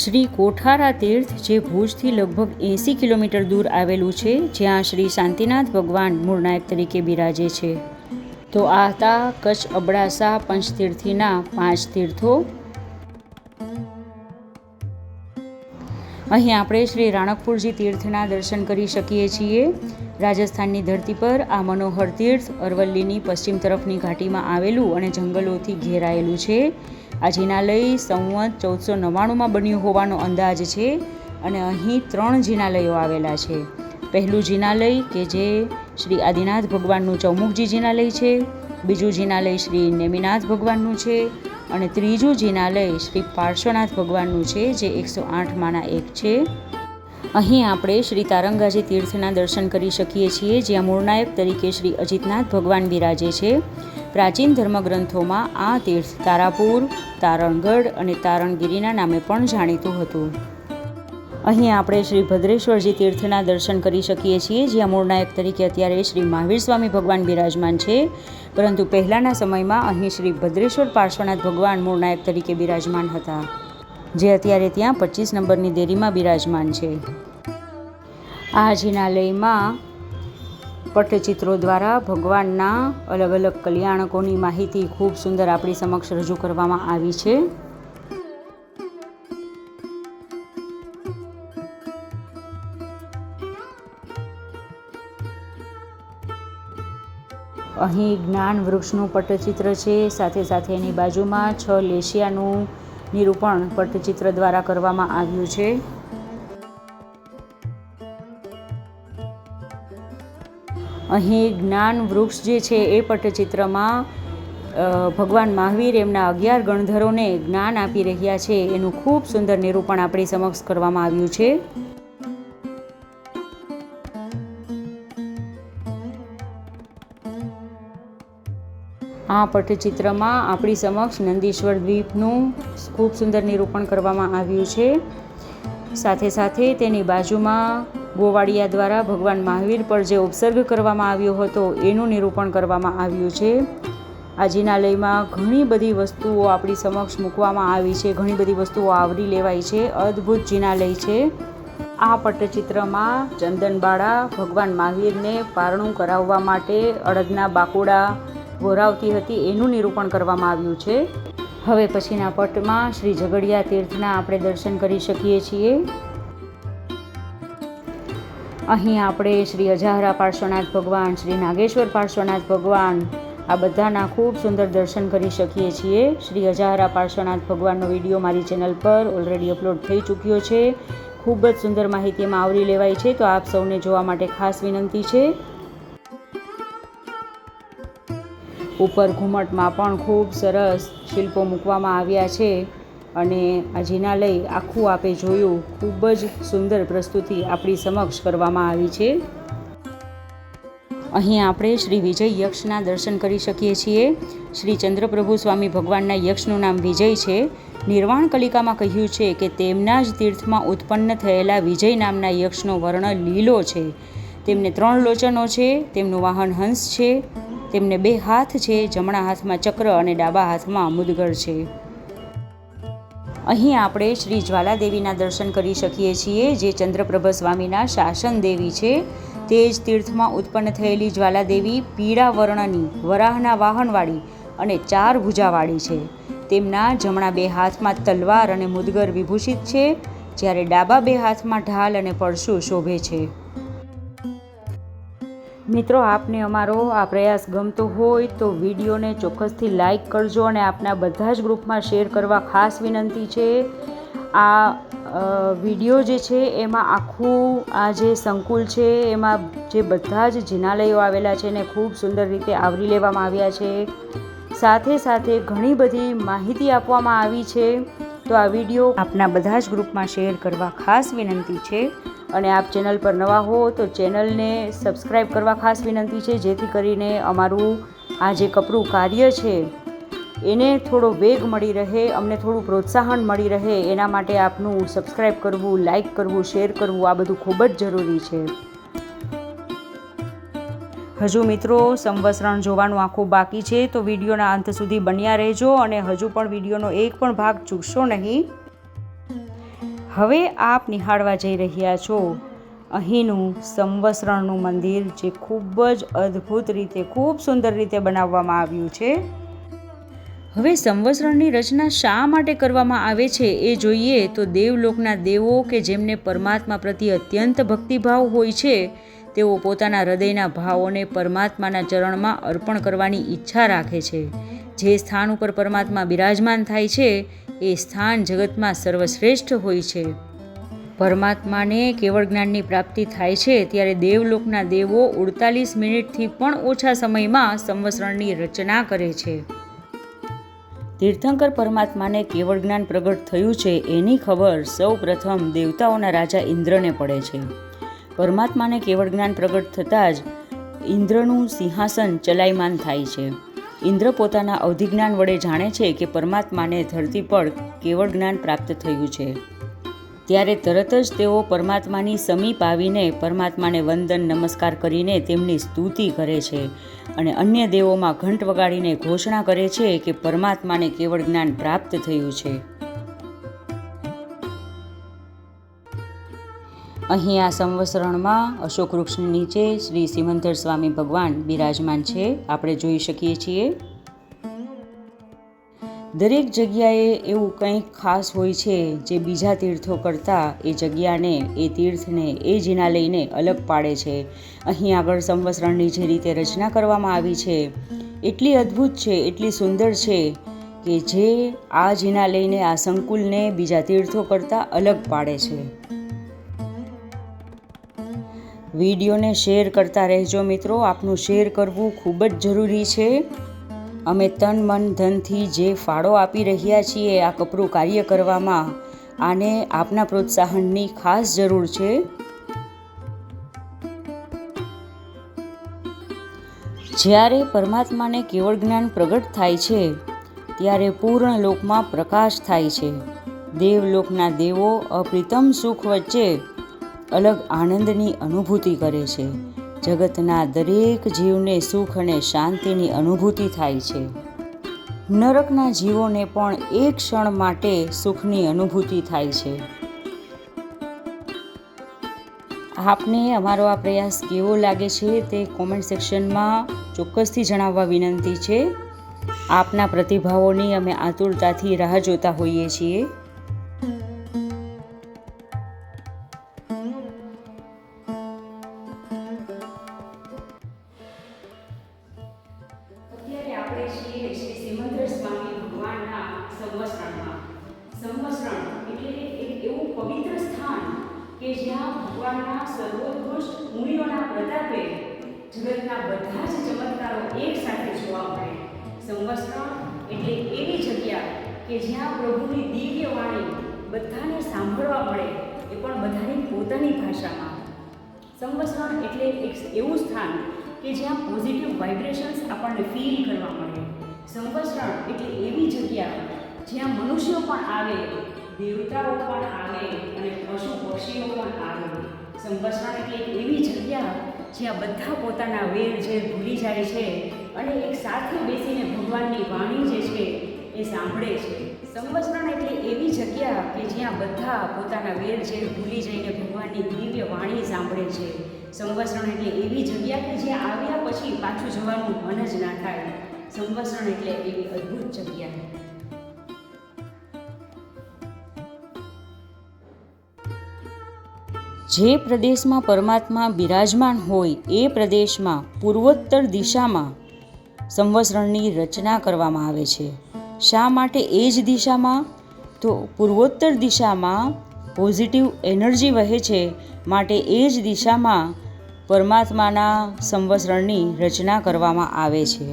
શ્રી કોઠારા તીર્થ જે ભુજથી લગભગ 80 કિલોમીટર દૂર આવેલું છે, જ્યાં શ્રી શાંતિનાથ ભગવાન મૂળ નાયક તરીકે બિરાજે છે. તો આ હતા કચ્છ અબડાસા પંચતીર્થીના 5 તીર્થો. અહીં આપણે શ્રી રાણકપુરજી તીર્થના દર્શન કરી શકીએ છીએ. રાજસ્થાનની ધરતી પર આ મનોહર તીર્થ અરવલ્લીની પશ્ચિમ તરફની ઘાટીમાં આવેલું અને જંગલોથી ઘેરાયેલું છે. આ જિનાલય સંવત 1499માં બન્યું હોવાનો અંદાજ છે અને અહીં 3 જિનાલયો આવેલા છે. પહેલું જિનાલય કે જે શ્રી આદિનાથ ભગવાનનું ચૌમુખજી જિનાલય છે, બીજું જિનાલય શ્રી નેમિનાથ ભગવાનનું છે અને ત્રીજું જિનાલય શ્રી પાર્શ્વનાથ ભગવાનનું છે, જે 108માંના એક છે. અહીં આપણે શ્રી તારંગાજી તીર્થના દર્શન કરી શકીએ છીએ, જ્યાં મૂળનાયક તરીકે શ્રી અજિતનાથ ભગવાન બિરાજે છે. પ્રાચીન ધર્મગ્રંથોમાં આ તીર્થ તારાપુર, તારણગઢ અને તારણગીરીના નામે પણ જાણીતું હતું. અહીં આપણે શ્રી ભદ્રેશ્વરજી તીર્થના દર્શન કરી શકીએ છીએ, જ્યાં મૂળનાયક તરીકે અત્યારે શ્રી મહાવીર સ્વામી ભગવાન બિરાજમાન છે, પરંતુ પહેલાંના સમયમાં અહીં શ્રી ભદ્રેશ્વર પાર્શ્વનાથ ભગવાન મૂળનાયક તરીકે બિરાજમાન હતા, જે અત્યારે ત્યાં 25 નંબરની દેરીમાં બિરાજમાન છે. આ જિનાલયમાં પટ્ટચિત્રો દ્વારા ભગવાનના અલગ અલગ કલ્યાણકોની માહિતી ખૂબ સુંદર આપણી સમક્ષ રજૂ કરવામાં આવી છે. અહીં જ્ઞાન વૃક્ષનું પટ્ટચિત્ર છે, સાથે સાથે એની બાજુમાં 6 લેશિયાનું નિરૂપણ પટ્ટચિત્ર દ્વારા કરવામાં આવ્યું છે. અહીં જ્ઞાન વૃક્ષ જે છે એ પટ્ટચિત્રમાં ભગવાન મહાવીર એમના 11 ગણધરોને જ્ઞાન આપી રહ્યા છે એનું ખૂબ સુંદર નિરૂપણ આપણી સમક્ષ કરવામાં આવ્યું છે. આ પટ્ટચિત્રમાં આપણી સમક્ષ નંદીશ્વર દ્વીપનું ખૂબ સુંદર નિરૂપણ કરવામાં આવ્યું છે. સાથે સાથે તેની બાજુમાં ગોવાળિયા દ્વારા ભગવાન મહાવીર પર જે ઉપસર્ગ કરવામાં આવ્યો હતો એનું નિરૂપણ કરવામાં આવ્યું છે. આ જિનાલયમાં ઘણી બધી વસ્તુઓ આપણી સમક્ષ મૂકવામાં આવી છે, ઘણી બધી વસ્તુઓ આવરી લેવાઈ છે. અદ્ભુત જિનાલય છે. આ પટ્ટચિત્રમાં ચંદનબાળા ભગવાન મહાવીરને પારણું કરાવવા માટે અડદના બાકુડા વોરાવતી હતી એનું નિરૂપણ કરવામાં આવ્યું છે. હવે પછીના પટમાં શ્રી ઝઘડિયા તીર્થના આપણે દર્શન કરી શકીએ છીએ. અહીં આપણે શ્રી અજાહરા પાર્શ્વનાથ ભગવાન, શ્રી નાગેશ્વર પાર્શ્વનાથ ભગવાન આ બધાના ખૂબ સુંદર દર્શન કરી શકીએ છીએ. શ્રી અજાહરા પાર્શ્વનાથ ભગવાનનો વિડીયો મારી ચેનલ પર ઓલરેડી અપલોડ થઈ ચૂક્યો છે. ખૂબ જ સુંદર માહિતી એમાં આવરી લેવાઈ છે, તો આપ સૌને જોવા માટે ખાસ વિનંતી છે. ઉપર ઘુમટમાં પણ ખૂબ સરસ શિલ્પો મૂકવામાં આવ્યા છે અને આ જિનાલય આખું આપે જોયું. ખૂબ જ સુંદર પ્રસ્તુતિ આપણી સમક્ષ કરવામાં આવી છે. અહીં આપણે શ્રી વિજય યક્ષના દર્શન કરી શકીએ છીએ. શ્રી ચંદ્રપ્રભુ સ્વામી ભગવાનના યક્ષનું નામ વિજય છે. નિર્વાણ કલિકામાં કહ્યું છે કે તેમના જ તીર્થમાં ઉત્પન્ન થયેલા વિજય નામના યક્ષનો વર્ણ લીલો છે. તેમને 3 લોચનો છે, તેમનું વાહન હંસ છે, તેમને 2 હાથ છે, જમણા હાથમાં ચક્ર અને ડાબા હાથમાં મુદગર છે. અહીં આપણે શ્રી જ્વાલાદેવીના દર્શન કરી શકીએ છીએ, જે ચંદ્રપ્રભ સ્વામીના શાસન દેવી છે. તે જ તીર્થમાં ઉત્પન્ન થયેલી જ્વાલાદેવી પીળા વર્ણની, વરાહના વાહનવાળી અને 4 ભુજાવાળી છે. તેમના જમણા 2 હાથમાં તલવાર અને મુદગર વિભૂષિત છે, જ્યારે ડાબા 2 હાથમાં ઢાલ અને પરશુ શોભે છે. મિત્રો, આપને અમારો આ પ્રયાસ ગમતો હોય તો વિડીયોને ચોક્કસથી લાઈક કરજો અને આપના બધા જ ગ્રુપમાં શેર કરવા ખાસ વિનંતી છે. આ વિડીયો જે છે એમાં આખું આ જે સંકુલ છે એમાં જે બધા જ જિનાલયો આવેલા છે એને ખૂબ સુંદર રીતે આવરી લેવામાં આવ્યા છે. સાથે સાથે ઘણી બધી માહિતી આપવામાં આવી છે. તો આ વિડીયો આપના બધા જ ગ્રુપમાં શેર કરવા ખાસ વિનંતી છે. અને આપ ચેનલ પર નવા હો તો ચેનલને સબસ્ક્રાઈબ કરવા ખાસ વિનંતી છે, જેથી કરીને અમારું આ જે કપરું કાર્ય છે એને થોડો વેગ મળી રહે, અમને થોડું પ્રોત્સાહન મળી રહે. એના માટે આપનું સબસ્ક્રાઈબ કરવું, લાઈક કરવું, શેર કરવું આ બધું ખૂબ જ જરૂરી છે. હજુ મિત્રો સંવત્સરણ જોવાનું આખું બાકી છે, તો વિડીયોના અંત સુધી બન્યા રહેજો અને હજુ પણ વિડીયોનો એક પણ ભાગ ચૂકશો નહીં. હવે આપ નિહાળવા જઈ રહ્યા છો અહીંનું સંવત્સરણનું મંદિર, જે ખૂબ જ અદ્ભુત રીતે, ખૂબ સુંદર રીતે બનાવવામાં આવ્યું છે. હવે સંવત્સરણની રચના શા માટે કરવામાં આવે છે એ જોઈએ તો દેવલોકના દેવો કે જેમને પરમાત્મા પ્રત્યે અત્યંત ભક્તિભાવ હોય છે, તેઓ પોતાના હૃદયના ભાવોને પરમાત્માના ચરણમાં અર્પણ કરવાની ઈચ્છા રાખે છે. જે સ્થાન ઉપર પરમાત્મા બિરાજમાન થાય છે એ સ્થાન જગતમાં સર્વશ્રેષ્ઠ હોય છે. પરમાત્માને કેવળ જ્ઞાનની પ્રાપ્તિ થાય છે ત્યારે દેવલોકના દેવો 48 મિનિટથી પણ ઓછા સમયમાં સંવત્સરણની રચના કરે છે. તીર્થંકર પરમાત્માને કેવળ જ્ઞાન પ્રગટ થયું છે એની ખબર સૌ પ્રથમ દેવતાઓના રાજા ઇન્દ્રને પડે છે. પરમાત્માને કેવળ જ્ઞાન પ્રગટ થતાં જ ઇન્દ્રનું સિંહાસન ચલાયમાન થાય છે. ઇન્દ્ર પોતાના અવધિજ્ઞાન વડે જાણે છે કે પરમાત્માને ધરતી પર કેવળ જ્ઞાન પ્રાપ્ત થયું છે. ત્યારે તરત જ તેઓ પરમાત્માની સમીપ આવીને પરમાત્માને વંદન નમસ્કાર કરીને તેમની સ્તુતિ કરે છે અને અન્ય દેવોમાં ઘંટ વગાડીને ઘોષણા કરે છે કે પરમાત્માને કેવળ જ્ઞાન પ્રાપ્ત થયું છે. અહીં આ સંવત્સરણમાં અશોક વૃક્ષની નીચે શ્રી સિમંદર સ્વામી ભગવાન બિરાજમાન છે, આપણે જોઈ શકીએ છીએ. દરેક જગ્યાએ એવું કંઈક ખાસ હોય છે જે બીજા તીર્થો કરતાં એ જગ્યાને, એ તીર્થને, એ જિનાલયને અલગ પાડે છે. અહીં આગળ સંવત્સરણની જે રીતે રચના કરવામાં આવી છે એટલી અદ્ભુત છે, એટલી સુંદર છે કે જે આ જિનાલયને, આ સંકુલને બીજા તીર્થો કરતાં અલગ પાડે છે. વિડીયોને શેર કરતા રહેજો મિત્રો. આપનું શેર કરવું ખૂબ જ જરૂરી છે. અમે તન મન ધનથી જે ફાળો આપી રહ્યા છીએ આ કપરું કાર્ય કરવામાં, આને આપના પ્રોત્સાહનની ખાસ જરૂર છે. જ્યારે પરમાત્માને કેવળ જ્ઞાન પ્રગટ થાય છે ત્યારે પૂર્ણ લોકમાં પ્રકાશ થાય છે. દેવલોકના દેવો અપ્રિતમ સુખ વચ્ચે અલગ આનંદની અનુભૂતિ કરે છે. જગતના દરેક જીવને સુખ અને શાંતિની અનુભૂતિ થાય છે. નરકના જીવોને પણ એક ક્ષણ માટે સુખની અનુભૂતિ થાય છે. આપને અમારો આ પ્રયાસ કેવો લાગે છે તે કોમેન્ટ સેક્શનમાં ચોક્કસથી જણાવવા વિનંતી છે. આપના પ્રતિભાવોની અમે આતુરતાથી રાહ જોતા હોઈએ છીએ. અત્યારે આપણે છીએ શ્રી સિમંદર સ્વામી ભગવાનના સંવત્સરણમાં. સંવત્સરણ એટલે એક એવું પવિત્ર સ્થાન કે જ્યાં ભગવાનના સર્વોત્કૃષ્ટ મૂલ્યોના પ્રતાપે જગતના બધા જ ચમત્કારો એક સાથે જોવા મળે. સંવત્સરણ એટલે એવી જગ્યા કે જ્યાં પ્રભુની દિવ્ય વાણી બધાને સાંભળવા મળે, એ પણ બધાની પોતાની ભાષામાં. સંવત્સરણ એટલે એક એવું સ્થાન કે જ્યાં પોઝિટિવ વાઇબ્રેશન્સ આપણને ફીલ કરવા મળે. સંવત્સરણ એટલે એવી જગ્યા જ્યાં મનુષ્યો પણ આવે, દેવતાઓ પણ આવે અને પશુ પક્ષીઓ પણ આવે. સંવત્સરણ એટલે એવી જગ્યા જ્યાં બધા પોતાના વેર ઝેર ભૂલી જાય છે અને એક સાથે બેસીને ભગવાનની વાણી જે છે એ સાંભળે છે. સંવત્સરણ એટલે એવી જગ્યા કે જ્યાં બધા પોતાના વેર ઝેર ભૂલી જઈને ભગવાનની દિવ્ય વાણી સાંભળે છે. સંવત્સરણ એટલે એવી જગ્યા કે જ્યાં આવ્યા પછી પાછું જવાનું મન જ ના થાય. સંવત્સરણ એટલે એવી અદ્ભુત જગ્યા. જે પ્રદેશમાં પરમાત્મા બિરાજમાન હોય એ પ્રદેશમાં પૂર્વોત્તર દિશામાં સંવત્સરણની રચના કરવામાં આવે છે. શા માટે એ જ દિશામાં? તો પૂર્વોત્તર દિશામાં પોઝિટિવ એનર્જી વહે છે, માટે એ જ દિશામાં પરમાત્માના સંવત્સરણની રચના કરવામાં આવે છે.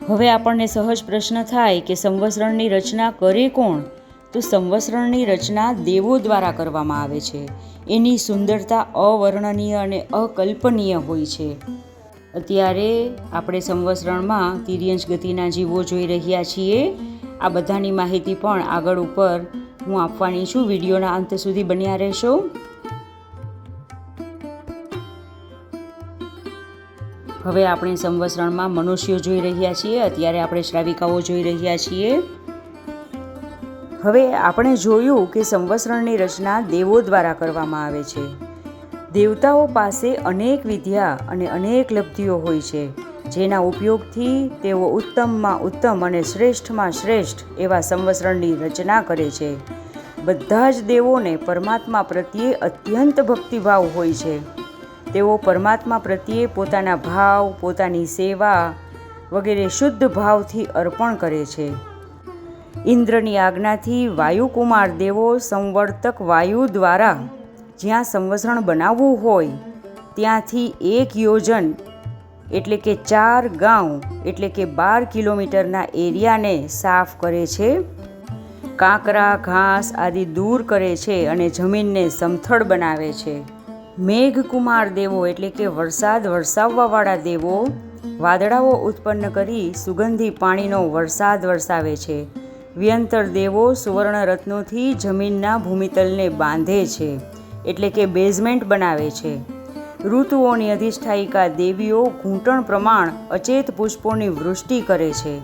હવે આપણને સહજ પ્રશ્ન થાય કે સંવત્સરણની રચના કરે કોણ? તો સંવત્સરણની રચના દેવો દ્વારા કરવામાં આવે છે. એની સુંદરતા અવર્ણનીય અને અકલ્પનીય હોય છે. અત્યારે આપણે સંવત્સરણમાં તિર્યંશ ગતિના જીવો જોઈ રહ્યા છીએ. આ બધાની માહિતી પણ આગળ ઉપર હું આપવાની છું. વિડીયોના અંત સુધી બન્યા રહેશો. હવે આપણે સંવત્સરણમાં મનુષ્યો જોઈ રહ્યા છીએ. અત્યારે આપણે શ્રાવિકાઓ જોઈ રહ્યા છીએ. હવે આપણે જોયું કે સંવત્સરણની રચના દેવો દ્વારા કરવામાં આવે છે. દેવતાઓ પાસે અનેક વિદ્યા અને અનેક લબ્ધિઓ હોય છે, જેના ઉપયોગથી તેઓ ઉત્તમમાં ઉત્તમ અને શ્રેષ્ઠમાં શ્રેષ્ઠ એવા સંવત્સરણની રચના કરે છે. બધા જ દેવોને પરમાત્મા પ્રત્યે અત્યંત ભક્તિભાવ હોય છે. તેઓ પરમાત્મા પ્રત્યે પોતાના ભાવ, પોતાની સેવા વગેરે શુદ્ધ ભાવથી અર્પણ કરે છે. ઇન્દ્રની આજ્ઞાથી વાયુકુમાર દેવો સંવર્તક વાયુ દ્વારા જ્યાં સંવત્સરણ બનાવવું હોય ત્યાંથી 1 યોજન એટલે કે 4 ગાંવ એટલે કે 12 કિલોમીટરના એરિયાને સાફ કરે છે. કાંકરા, ઘાસ આદિ દૂર કરે છે અને જમીનને સમથળ બનાવે છે. મેઘકુમાર દેવો એટલે કે વરસાદ વરસાવવાવાળા દેવો વાદળાઓ ઉત્પન્ન કરી સુગંધી પાણીનો વરસાદ વરસાવે છે. વ્યંતર દેવો સુવર્ણ રત્નોથી જમીનના ભૂમિતલને બાંધે છે, એટલે કે બેઝમેન્ટ બનાવે છે. ઋતુઓની અધિષ્ઠાયિકા દેવીઓ ઘૂંટણ પ્રમાણ અચેત પુષ્પોની વૃષ્ટિ કરે છે.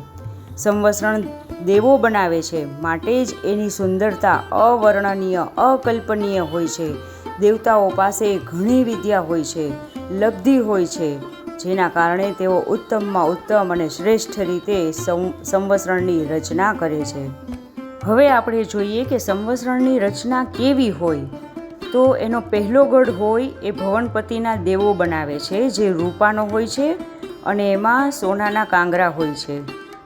સંવત્સરણ દેવો બનાવે છે, માટે જ એની સુંદરતા અવર્ણનીય, અકલ્પનીય હોય છે. દેવતાઓ પાસે ઘણી વિદ્યા હોય છે, લબ્ધિ હોય છે, જેના કારણે તેઓ ઉત્તમમાં ઉત્તમ અને શ્રેષ્ઠ રીતે સંવત્સરણની રચના કરે છે. હવે આપણે જોઈએ કે સંવત્સરણની રચના કેવી હોય. તો એનો પહેલો ગઢ હોય એ ભવનપતિના દેવો બનાવે છે, જે રૂપાનો હોય છે અને એમાં સોનાના કાંગરા હોય છે,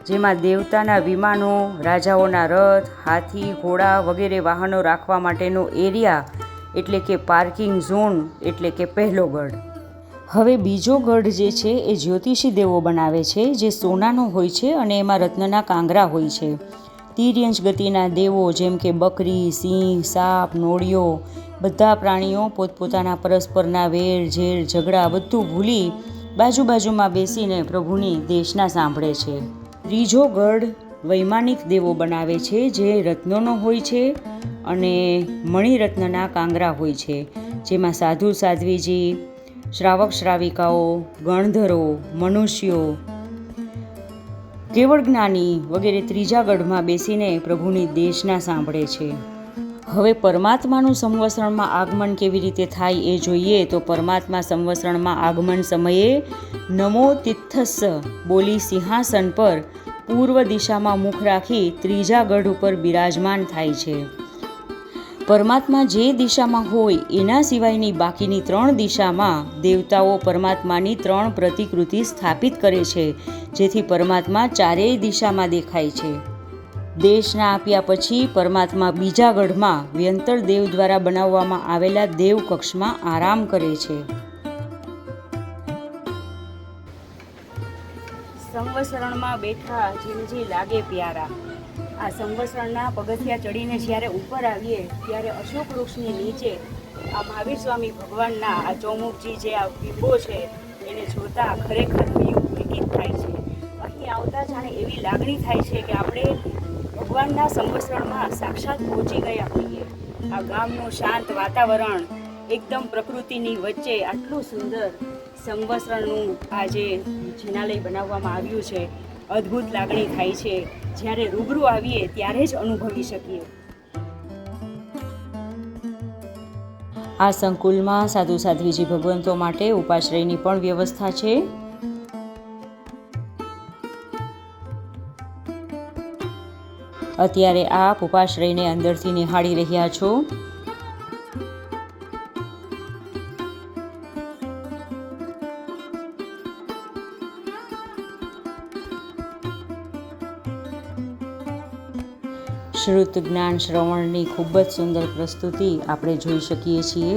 જેમાં દેવતાના વિમાનો, રાજાઓના રથ, હાથી, ઘોડા વગેરે વાહનો રાખવા માટેનો એરિયા એટલે કે પાર્કિંગ ઝોન એટલે કે પહેલો ગઢ. હવે બીજો ગઢ જે છે એ જ્યોતિષી દેવો બનાવે છે, જે સોનાનો હોય છે અને એમાં રત્નના કાંગરા હોય છે. તિર્યંશ ગતિના દેવો જેમ કે બકરી, સિંહ, સાપ, નોળિયો બધા પ્રાણીઓ પોતપોતાના પરસ્પરના વેર ઝેર ઝઘડા બધું ભૂલી બાજુમાં બેસીને પ્રભુની દેશના સાંભળે છે. ત્રીજો ગઢ વૈમાનિક દેવો બનાવે છે, જે રત્નોનો હોય છે અને મણિરત્નના કાંગરા હોય છે, જેમાં સાધુ સાધ્વીજી, શ્રાવક શ્રાવિકાઓ, ગણધરો, મનુષ્યો, કેવળ જ્ઞાની વગેરે ત્રીજા ગઢમાં બેસીને પ્રભુની દેશના સાંભળે છે. હવે પરમાત્માનું સંવત્સરણમાં આગમન કેવી રીતે થાય એ જોઈએ. તો પરમાત્મા સંવત્સરણમાં આગમન સમયે નમો તિથ્થસ્સ બોલી સિંહાસન પર પૂર્વ દિશામાં મુખ રાખી ત્રીજા ગઢ ઉપર બિરાજમાન થાય છે. પરમાત્મા જે દિશામાં હોય એના સિવાયની બાકીની 3 દિશામાં દેવતાઓ પરમાત્માની 3 પ્રતિકૃતિ સ્થાપિત કરે છે, જેથી પરમાત્મા ચારેય દિશામાં દેખાય છે. દેશના આપ્યા પછી પરમાત્મા બીજા ગઢમાં વ્યંતર દેવ દ્વારા બનાવવામાં આવેલા દેવ કક્ષમાં આરામ કરે છે. સંવત્સરણમાં બેઠા જીણજી લાગે પ્યારા. આ સંવત્સરણના પગથિયા ચડીને જ્યારે ઉપર આવીએ ત્યારે અશોક વૃક્ષની નીચે આ મહાવીર સ્વામી ભગવાનના આ ચોમુખજી જે આ બિંબો છે એને જોતા ખરેખર હૈયું પુલકિત થાય છે. અહીં આવતા જાણે એવી લાગણી થાય છે કે આપણે ભગવાનના સંવત્સરણમાં સાક્ષાત પહોંચી ગયા હોઈએ. આ ગામનું શાંત વાતાવરણ, એકદમ પ્રકૃતિની વચ્ચે આટલું સુંદર સંવત્સરણનું આ જે જિનાલય બનાવવામાં આવ્યું છે, અદ્ભુત લાગણી થાય છે. જ્યારે રૂબરૂ આવીએ ત્યારે જ અનુભવી શકીએ. આ સંકુલમાં સાધુ સાધ્વીજી ભગવંતો માટે ઉપાશ્રયની પણ વ્યવસ્થા છે. અત્યારે આપ ઉપાશ્રયને અંદરથી નિહાળી રહ્યા છો. શ્રુત જ્ઞાન શ્રવણની ખૂબ જ સુંદર પ્રસ્તુતિ આપણે જોઈ શકીએ છીએ.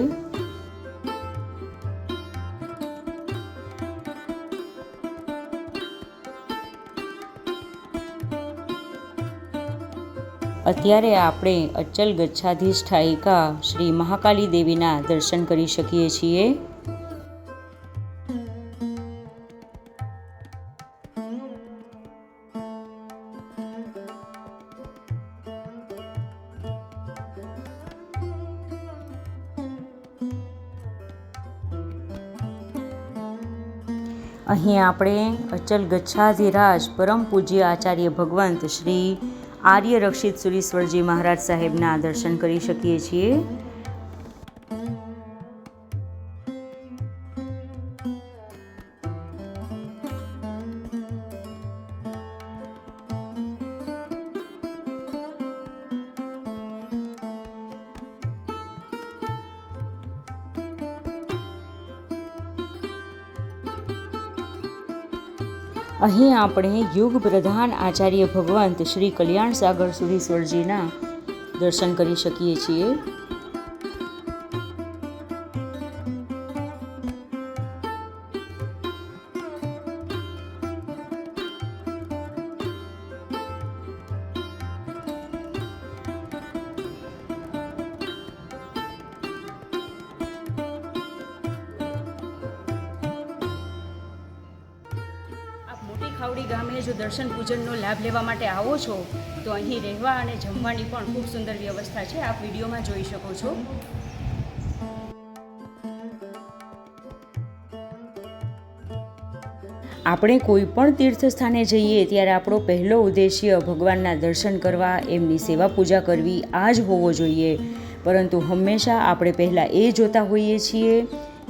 અત્યારે આપણે અચલ ગચ્છાધિષ્ઠાયિકા શ્રી મહાકાલી દેવીના દર્શન કરી શકીએ છીએ. અહીં આપણે અચલ ગચ્છાધિરાજ પરમ પૂજ્ય આચાર્ય ભગવંત શ્રી આર્ય રક્ષિત સુરીશ્વરજી મહારાજ સાહેબના દર્શન કરી શકીએ છીએ. અહીં આપણે યુગ પ્રધાન આચાર્ય ભગવંત શ્રી કલ્યાણ સાગર સુરીશ્વરજીના દર્શન કરી શકીએ છીએ. ખાવડી ગામે જો દર્શન પૂજનનો લાભ લેવા માટે આવો છો તો અહીં રહેવા અને જમવાની પણ ખૂબ સુંદર વ્યવસ્થા છે. આપ વિડીયોમાં જોઈ શકો છો. આપણે કોઈ પણ તીર્થ સ્થાને જઈએ ત્યારે આપણો પહેલો ઉદ્દેશ્ય ભગવાનના દર્શન કરવા, એમની સેવા પૂજા કરવી આ જ હોવો જોઈએ. પરંતુ હંમેશા આપણે પહેલાં એ જોતા હોઈએ છીએ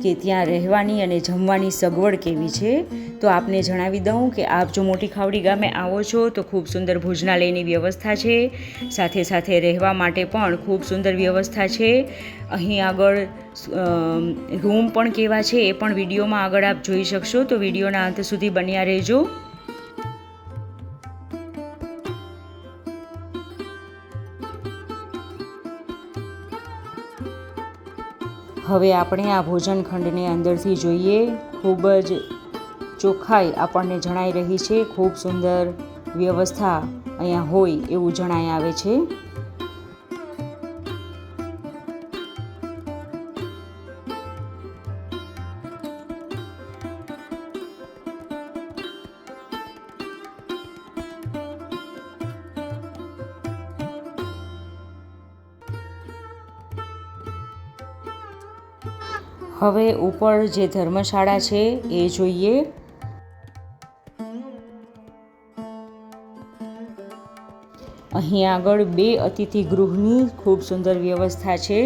કે ત્યાં રહેવાની અને જમવાની સગવડ કેવી છે. તો આપને જણાવી દઉં કે આપ જો મોટી ખાવડી ગામે આવો છો તો ખૂબ સુંદર ભોજનાલયની વ્યવસ્થા છે. સાથે સાથે રહેવા માટે પણ ખૂબ સુંદર વ્યવસ્થા છે. અહીં આગળ રૂમ પણ કેવા છે એ પણ વિડીયોમાં આગળ આપ જોઈ શકશો, તો વિડીયોના અંત સુધી બન્યા રહેજો. હવે આપણે આ ભોજન ખંડને અંદરથી જોઈએ. ખૂબ જ ચોખ્ખાઈ આપણને જણાઈ રહી છે. ખૂબ સુંદર વ્યવસ્થા અહીંયા હોય એવું જણાઈ આવે છે. હવે ઉપર જે ધર્મશાળા છે એ જોઈએ. અહીં આગળ 2 અતિથિ ગૃહની ખૂબ સુંદર વ્યવસ્થા છે.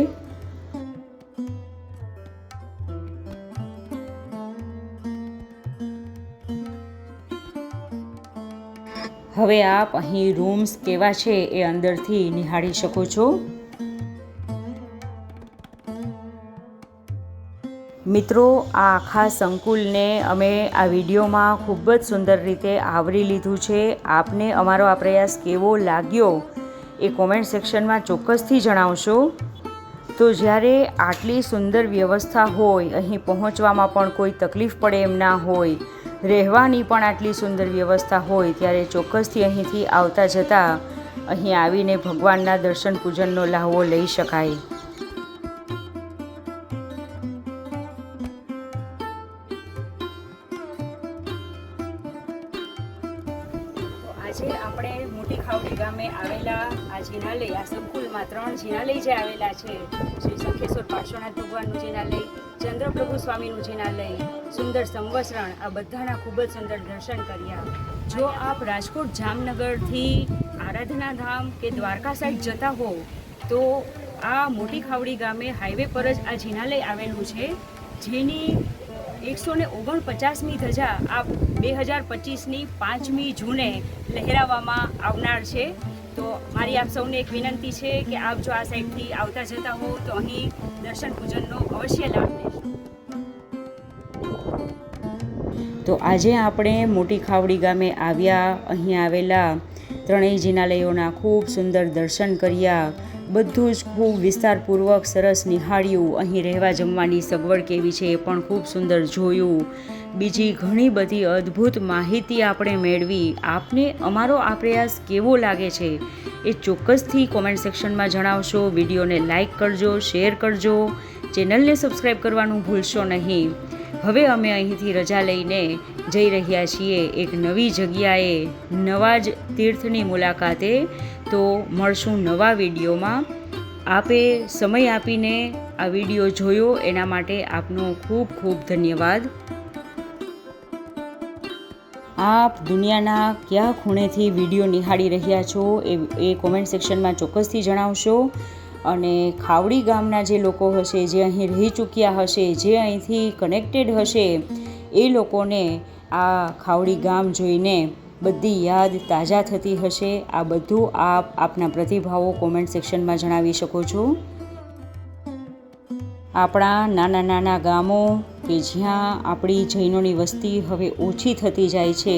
હવે આપ અહીં રૂમ્સ કેવા છે એ અંદરથી નિહાળી શકો છો. મિત્રો, આ આખા સંકુલને અમે આ વિડીયોમાં ખૂબ જ સુંદર રીતે આવરી લીધું છે. આપને અમારો આ પ્રયાસ કેવો લાગ્યો એ કોમેન્ટ સેક્શનમાં ચોક્કસથી જણાવશો. તો જ્યારે આટલી સુંદર વ્યવસ્થા હોય, અહીં પહોંચવામાં પણ કોઈ તકલીફ પડે એમ ના હોય, રહેવાની પણ આટલી સુંદર વ્યવસ્થા હોય, ત્યારે ચોક્કસથી અહીંથી આવતા જતાં અહીં આવીને ભગવાનના દર્શન પૂજનનો લહાવો લઈ શકાય. આજે આપણે મોટી ખાવડી ગામે આવેલા આ જિનાલય, આ સંકુલમાં 3 જિનાલય જે આવેલા છે, શ્રી શંખેશ્વર પાર્શ્વનાથ ભગવાનનું જિનાલય, ચંદ્રપ્રભુ સ્વામીનું જિનાલય, સુંદર સંવસરણ, આ બધાના ખૂબ જ સુંદર દર્શન કર્યા. જો આપ રાજકોટ જામનગરથી આરાધના ધામ કે દ્વારકા સાઈડ જતા હો તો આ મોટી ખાવડી ગામે હાઈવે પર જ આ જિનાલય આવેલું છે, જેની 149મી ધજા આ 2025ની 5મી જૂને લહેરાવવામાં આવનાર છે. તો મારી આપ સૌને એક વિનંતી છે કે આપ જો આ સાઈડથી આવતા જતા હો તો અહીં દર્શન પૂજનનો અવશ્ય લાભ લેશો. તો આજે આપણે મોટી ખાવડી ગામે આવ્યા, અહીં આવેલા 3 જિનાલયોના ખૂબ સુંદર દર્શન કર્યા. બધું જ ખૂબ વિસ્તારપૂર્વક સરસ નિહાળ્યું. અહીં રહેવા જમવાની સગવડ કેવી છે એ પણ ખૂબ સુંદર જોયું. બીજી ઘણી બધી અદ્ભુત માહિતી આપણે મેળવી. આપને અમારો આ પ્રયાસ કેવો લાગે છે એ ચોક્કસથી કોમેન્ટ સેક્શનમાં જણાવશો. વિડીયોને લાઈક કરજો, શેર કરજો, ચેનલને સબસ્ક્રાઈબ કરવાનું ભૂલશો નહીં. હવે અમે અહીંથી રજા લઈને જઈ રહ્યા છીએ એક નવી જગ્યાએ, નવા જ તીર્થની મુલાકાતે. તો મળશું નવા વિડીયોમાં. આપે સમય આપીને આ વિડીયો જોયો એના માટે આપનો ખૂબ ખૂબ ધન્યવાદ. આપ દુનિયાના કયા ખૂણેથી વિડીયો નિહાળી રહ્યા છો એ કોમેન્ટ સેક્શનમાં ચોક્કસથી જણાવશો. અને ખાવડી ગામના જે લોકો હશે, જે અહીં રહી ચૂક્યા હશે, જે અહીંથી કનેક્ટેડ હશે, એ લોકોને આ ખાવડી ગામ જોઈને બધી યાદ તાજા થતી હશે. આ બધું આપ આપના પ્રતિભાવો કોમેન્ટ સેક્શનમાં જણાવી શકો છો. આપણા નાના નાના ગામો કે જ્યાં આપણી જૈનોની વસ્તી હવે ઓછી થતી જાય છે,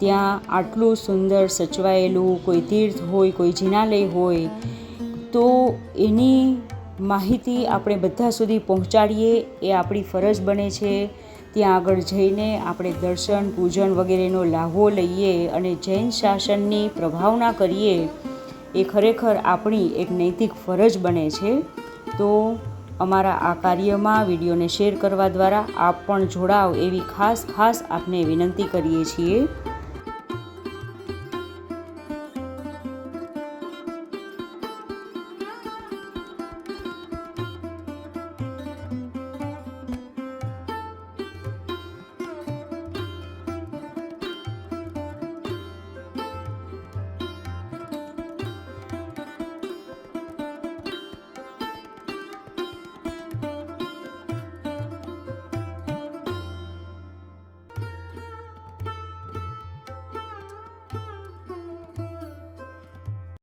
ત્યાં આટલું સુંદર સચવાયેલું કોઈ તીર્થ હોય, કોઈ જિનાલય હોય, તો એની માહિતી આપણે બધા સુધી પહોંચાડીએ એ આપણી ફરજ બને છે. ત્યાં આગળ જઈને આપણે દર્શન પૂજન વગેરેનો લાહવો લઈએ અને જૈન શાસનની પ્રભાવના કરીએ એ ખરેખર આપણી એક નૈતિક ફરજ બને છે. તો અમારા આ કાર્યમાં વિડીયોને શેર કરવા દ્વારા આપ પણ જોડાવ એવી ખાસ આપને વિનંતી કરીએ છીએ.